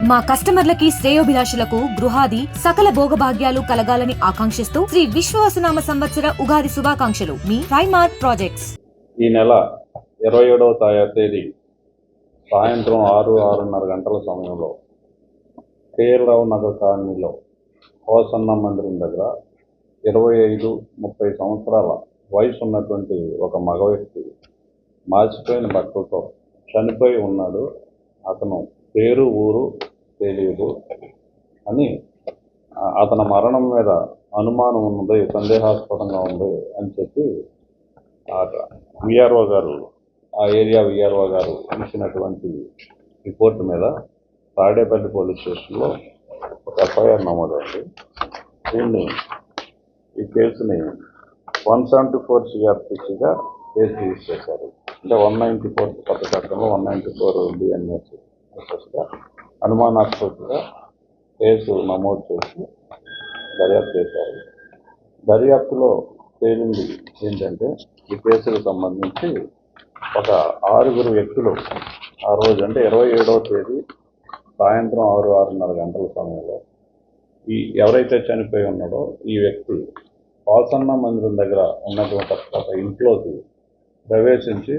మా కస్టమర్లకి శ్రేయోభిలాషులకు గృహాది సకల భోగభాగ్యాలు కలగాలని ఆకాంక్షిస్తూ శ్రీ విశ్వవసునామ సంవత్సర ఉగాది శుభాకాంక్షలు. మీ ప్రైమార్ట్ ప్రాజెక్ట్స్. ఈ నెల 27వ తేదీ సాయంత్రం 6-6:30 గంటల సమయంలో కేఎల్ రావు నగర్ కాలనీలో హోసన్న మందిరం దగ్గర 25-30 సంవత్సరాల వయసు ఉన్నటువంటి ఒక మగ వ్యక్తి మాసిపోయిన బట్టలతో చనిపోయి ఉన్నాడు. అతను పేరు ఊరు తెలియదు అని, అతని మరణం మీద అనుమానం ఉన్నది, సందేహాస్పదంగా ఉంది అని చెప్పి విఆర్ఓ గారు, ఆ ఏరియా విఆర్ఓ గారు ఇచ్చినటువంటి రిపోర్ట్ మీద తాడేపల్లి పోలీస్ స్టేషన్లో ఒక ఎఫ్ఐఆర్ నమోదైంది. ఈ కేసుని 174 CRPCగా కేసు రిజిస్టర్ చేశారు. అంటే 194 కొత్త చట్టంలో 194 BNSగా అనుమానాస్పదంగా కేసు నమోదు చేసి దర్యాప్తు చేశారు. దర్యాప్తులో తేలింది ఏంటంటే, ఈ కేసుకు సంబంధించి ఒక 6 వ్యక్తులు ఆ రోజు అంటే 27వ తేదీ సాయంత్రం 6-6:30 గంటల సమయంలో ఎవరైతే చనిపోయి ఉన్నాడో ఈ వ్యక్తి హోసన్న మందిరం దగ్గర ఉన్నటువంటి ఒక ఇంట్లోకి ప్రవేశించి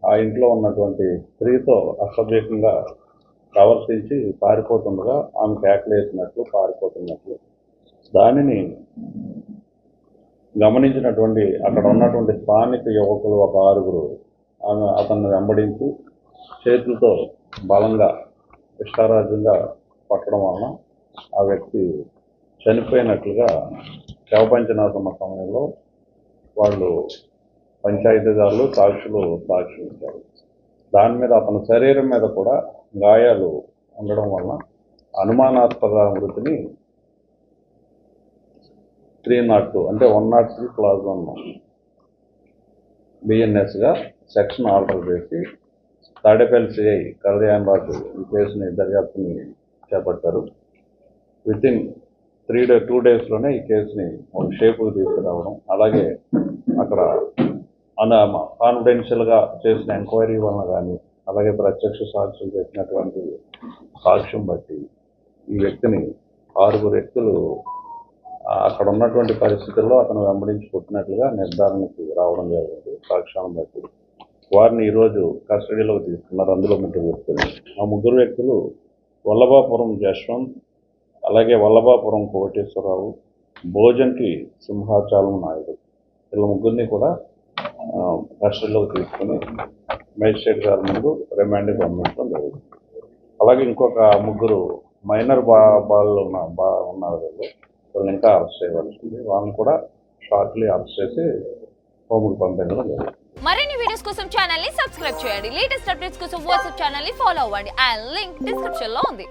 ఆ ఇంట్లో ఉన్నటువంటి స్త్రీతో అసభ్యకంగా ప్రవర్తించి పారిపోతుండగా ఆమె కేకలేసినట్లు పారిపోతున్నట్లు దానిని గమనించినటువంటి అక్కడ ఉన్నటువంటి స్థానిక యువకులు ఒక 6 అతన్ని వెంబడించి చేతులతో బలంగా ఇష్టారాజ్యంగా పట్టడం వలన ఆ వ్యక్తి చనిపోయినట్లుగా శవపంచనాశన సమయంలో వాళ్ళు పంచాయతీదారులు సాక్షులు సాక్షించారు. దాని మీద అతని శరీరం మీద కూడా గాయాలు ఉండడం వలన అనుమానాస్పద మృతిని 302 అంటే 103 క్లాజ్ 1 BNSగా సెక్షన్ ఆర్డర్ చేసి తాడేపల్లి సిఐ కళ్యాణ్ రాజు ఈ కేసుని దర్యాప్తుని చేపట్టారు. వితిన్ 2 డేస్లోనే ఈ కేసుని ఒక షేపుకు తీసుకురావడం, అలాగే అక్కడ కాన్ఫిడెన్షియల్గా చేసిన ఎంక్వైరీ వలన కానీ, అలాగే ప్రత్యక్ష సాక్షులు చేసినటువంటి సాక్ష్యం బట్టి ఈ వ్యక్తిని 6 వ్యక్తులు అక్కడ ఉన్నటువంటి పరిస్థితుల్లో అతను వెంబడించి పుట్టినట్లుగా నిర్ధారణకి రావడం జరిగింది. సాక్ష్యాలను బట్టి వారిని ఈరోజు కస్టడీలోకి తీసుకున్నారు. అందులో 3 వ్యక్తులు. ఆ 3 వ్యక్తులు వల్లభాపురం జశ్వంత్, అలాగే వల్లభాపురం కోటేశ్వరరావు, భోజంకి సింహాచలం నాయుడు, వీళ్ళ 3 కూడా కస్టడీలోకి తీసుకుని మేజిస్ట్రేట్ గారి ముందు రిమాండ్కి పంపించడం జరిగింది. అలాగే ఇంకొక 3 మైనర్ బాలు ఉన్నారు. వీళ్ళని ఇంకా అరెస్ట్ చేయవలసింది. వాళ్ళని కూడా షార్ట్లీ అరెస్ట్ చేసి హోమ్కి పంపించడం జరిగింది. మరిన్ని వీడియోస్ కోసం ఛానల్ ని సబ్స్క్రైబ్ చేయండి. లేటెస్ట్ అప్డేట్స్ కోసం వాట్సాప్ ఛానల్ ని ఫాలో అవ్వండి. అండ్ లింక్ డిస్క్రిప్షన్ లో ఉంది.